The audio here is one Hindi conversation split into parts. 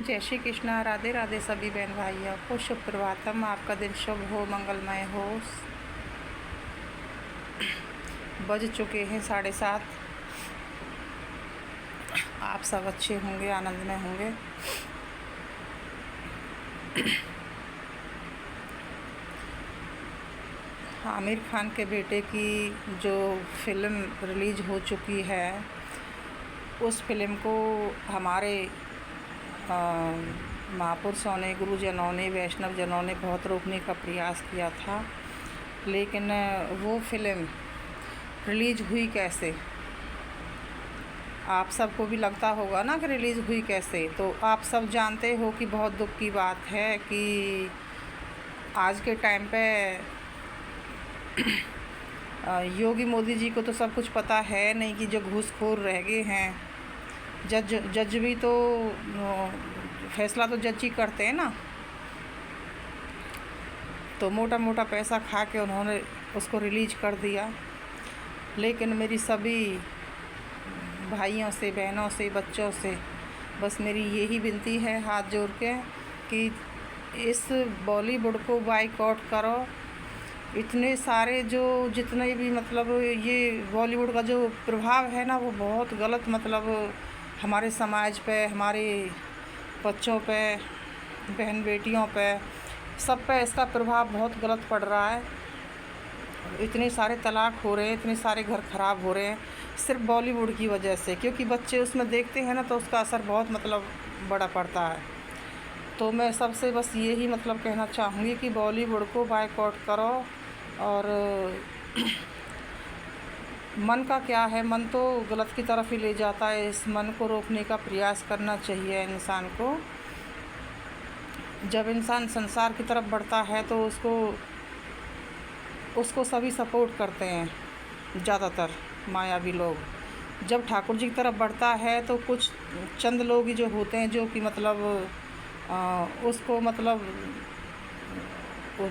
जय श्री कृष्णा। राधे राधे सभी बहन भाइयों को। शुभ प्रभातम। आपका दिन शुभ हो, मंगलमय हो। बज चुके हैं 7:30। आप सब अच्छे होंगे, आनंद में होंगे। आमिर खान के बेटे की जो फिल्म रिलीज़ हो चुकी है, उस फिल्म को हमारे महापुरुषों ने, गुरुजनों ने, वैष्णव जनों ने बहुत रोकने का प्रयास किया था, लेकिन वो फिल्म रिलीज़ हुई कैसे? आप सबको भी लगता होगा ना कि रिलीज़ हुई कैसे। तो आप सब जानते हो कि बहुत दुख की बात है कि आज के टाइम पे योगी मोदी जी को तो सब कुछ पता है नहीं कि जो घूसखोर रह गए हैं। जज भी तो फैसला तो जज ही करते हैं ना। तो मोटा मोटा पैसा खा के उन्होंने उसको रिलीज कर दिया। लेकिन मेरी सभी भाइयों से, बहनों से, बच्चों से बस मेरी यही विनती है हाथ जोड़ के कि इस बॉलीवुड को बाइकआउट करो। इतने सारे जो जितने भी मतलब ये बॉलीवुड का जो प्रभाव है ना, वो बहुत गलत मतलब हमारे समाज पे, हमारे बच्चों पे, बहन बेटियों पे, सब पे इसका प्रभाव बहुत गलत पड़ रहा है। इतने सारे तलाक हो रहे हैं, इतने सारे घर ख़राब हो रहे हैं सिर्फ बॉलीवुड की वजह से, क्योंकि बच्चे उसमें देखते हैं ना, तो उसका असर बहुत मतलब बड़ा पड़ता है। तो मैं सबसे बस यही मतलब कहना चाहूँगी कि बॉलीवुड को बाइकआउट करो। और मन का क्या है, मन तो गलत की तरफ ही ले जाता है। इस मन को रोकने का प्रयास करना चाहिए इंसान को। जब इंसान संसार की तरफ बढ़ता है तो उसको सभी सपोर्ट करते हैं, ज़्यादातर मायावी लोग। जब ठाकुर जी की तरफ बढ़ता है तो कुछ चंद लोग ही जो होते हैं जो कि मतलब उसको मतलब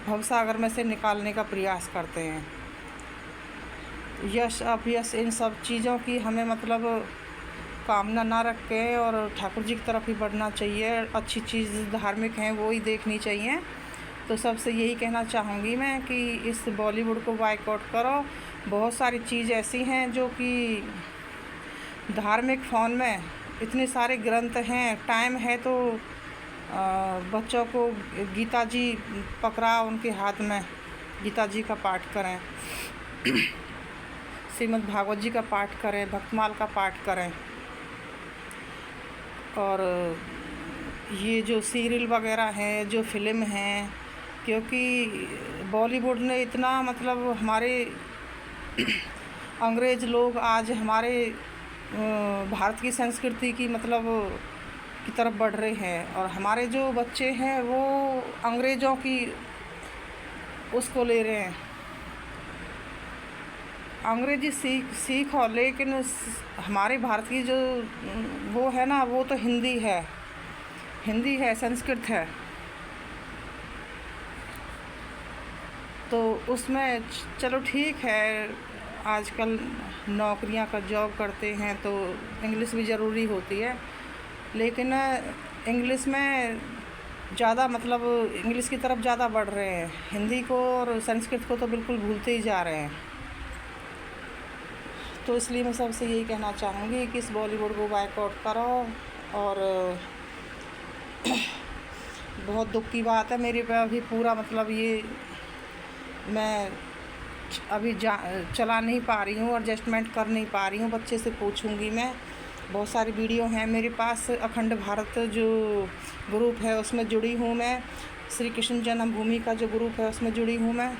भवसागर में से निकालने का प्रयास करते हैं। यश अपयश इन सब चीज़ों की हमें मतलब कामना ना रख के और ठाकुर जी की तरफ ही बढ़ना चाहिए। अच्छी चीज़ धार्मिक हैं वो ही देखनी चाहिए। तो सबसे यही कहना चाहूँगी मैं कि इस बॉलीवुड को बाइकआउट करो। बहुत सारी चीज़ ऐसी हैं जो कि धार्मिक फ़ोन में इतने सारे ग्रंथ हैं, टाइम है तो बच्चों को गीता जी पकड़ा उनके हाथ में, गीता जी का पाठ करें, श्रीमद् भागवत जी का पाठ करें, भक्तमाल का पाठ करें। और ये जो सीरियल वगैरह हैं, जो फिल्म हैं, क्योंकि बॉलीवुड ने इतना मतलब हमारे अंग्रेज़ लोग आज हमारे भारत की संस्कृति की मतलब की तरफ बढ़ रहे हैं, और हमारे जो बच्चे हैं वो अंग्रेज़ों की उसको ले रहे हैं। अंग्रेजी सीखो, लेकिन हमारे भारत की जो वो है ना, वो तो हिंदी है, संस्कृत है। तो उसमें चलो ठीक है, आजकल नौकरियां का जॉब करते हैं तो इंग्लिश भी ज़रूरी होती है, लेकिन इंग्लिश में ज़्यादा मतलब इंग्लिश की तरफ ज़्यादा बढ़ रहे हैं। हिंदी को और संस्कृत को तो बिल्कुल भूलते ही जा रहे हैं। तो इसलिए मैं सबसे यही कहना चाहूँगी कि इस बॉलीवुड को बाइकआउट करो। और बहुत दुख की बात है, मेरे पे अभी पूरा मतलब ये मैं अभी चला नहीं पा रही हूँ, एडजस्टमेंट कर नहीं पा रही हूँ। बच्चे से पूछूंगी मैं। बहुत सारी वीडियो हैं मेरे पास। अखंड भारत जो ग्रुप है उसमें जुड़ी हूँ मैं। श्री कृष्ण जन्मभूमि का जो ग्रुप है उसमें जुड़ी हूँ मैं।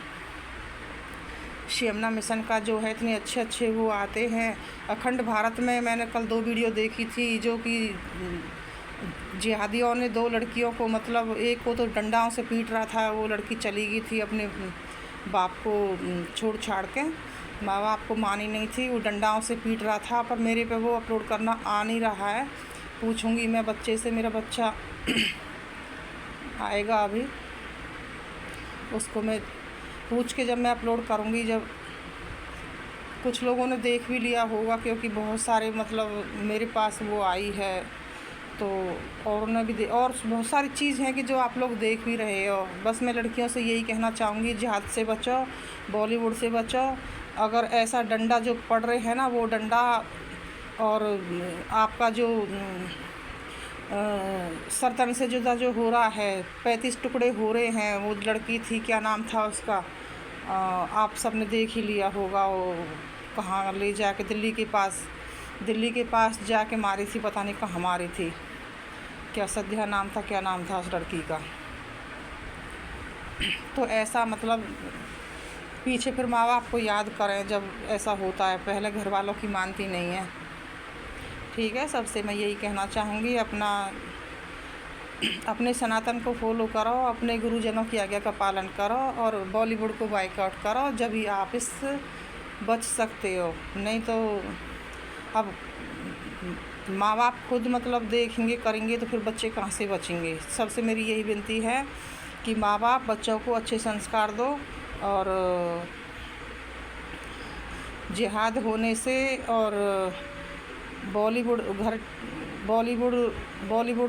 यमुना मिशन का जो है, इतने अच्छे अच्छे वो आते हैं। अखंड भारत में मैंने कल 2 वीडियो देखी थी जो कि जिहादियों ने 2 लड़कियों को मतलब, एक को तो डंडाओं से पीट रहा था, वो लड़की चली गई थी अपने बाप को छोड़ छाड़ के, माँ बाप को मानी नहीं थी, वो डंडाओं से पीट रहा था। पर मेरे पे वो अपलोड करना आ नहीं रहा है। पूछूंगी मैं बच्चे से, मेरा बच्चा आएगा अभी, उसको मैं पूछ के जब मैं अपलोड करूँगी, जब कुछ लोगों ने देख भी लिया होगा, क्योंकि बहुत सारे मतलब मेरे पास वो आई है। तो और ने भी और बहुत सारी चीज़ हैं कि जो आप लोग देख भी रहे हो। बस मैं लड़कियों से यही कहना चाहूँगी, जिहाद से बचो, बॉलीवुड से बचो। अगर ऐसा डंडा जो पड़ रहे हैं ना, वो डंडा और आपका जो सरतन से जुदा जो हो रहा है, 35 टुकड़े हो रहे हैं। वो लड़की थी, क्या नाम था उसका, आप सब ने देख ही लिया होगा। वो कहाँ ले जाके दिल्ली के पास जाके मारी थी, पता नहीं कहाँ मारी थी, क्या सद्या नाम था, क्या नाम था उस लड़की का। तो ऐसा मतलब पीछे फिर माँ बाप को याद करें जब ऐसा होता है, पहले घर वालों की मानती नहीं है। ठीक है, सबसे मैं यही कहना चाहूँगी, अपने सनातन को फॉलो करो, अपने गुरुजनों की आज्ञा का पालन करो और बॉलीवुड को बाइकआउट करो, जब ही आप इससे बच सकते हो। नहीं तो अब माँ बाप खुद मतलब देखेंगे करेंगे तो फिर बच्चे कहाँ से बचेंगे। सबसे मेरी यही विनती है कि माँ बाप बच्चों को अच्छे संस्कार दो और जिहाद होने से और बॉलीवुड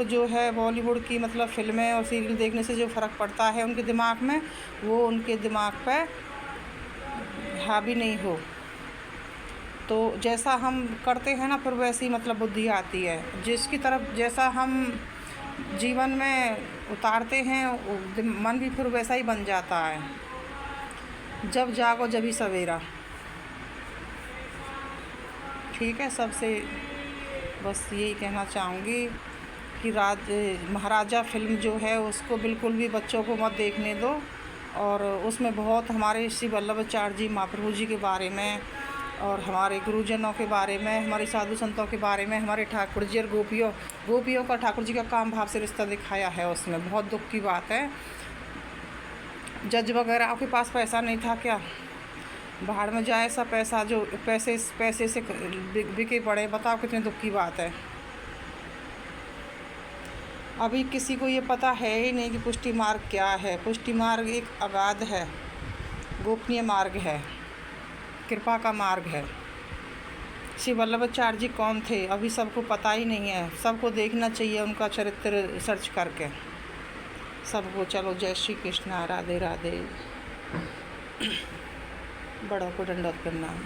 जो है, बॉलीवुड की मतलब फ़िल्में और सीरियल देखने से जो फ़र्क पड़ता है उनके दिमाग में, वो उनके दिमाग पे हावी नहीं हो। तो जैसा हम करते हैं ना, फिर वैसी मतलब बुद्धि आती है। जिसकी तरफ जैसा हम जीवन में उतारते हैं, मन भी फिर वैसा ही बन जाता है। जब जागो जब ही सवेरा। ठीक है, सबसे बस यही कहना चाहूँगी कि महाराजा फ़िल्म जो है उसको बिल्कुल भी बच्चों को मत देखने दो। और उसमें बहुत हमारे श्री वल्लभाचार्य जी महाप्रभु जी के बारे में और हमारे गुरुजनों के बारे में, हमारे साधु संतों के बारे में, हमारे ठाकुर जी और गोपियों का ठाकुर जी का काम भाव से रिश्ता दिखाया है। उसमें बहुत दुख की बात है। जज वगैरह आपके पास पैसा नहीं था क्या? बाहर में जाए सब पैसा, जो पैसे से बिके पड़े। बताओ कितने दुख की बात है। अभी किसी को ये पता है ही नहीं कि पुष्टि मार्ग क्या है। पुष्टि मार्ग एक अगाध है, गोपनीय मार्ग है, कृपा का मार्ग है। श्री वल्लभाचार्य जी कौन थे अभी सबको पता ही नहीं है। सबको देखना चाहिए उनका चरित्र सर्च करके सबको। चलो, जय श्री कृष्णा, राधे राधे। बड़ों को दंडवत प्रणाम।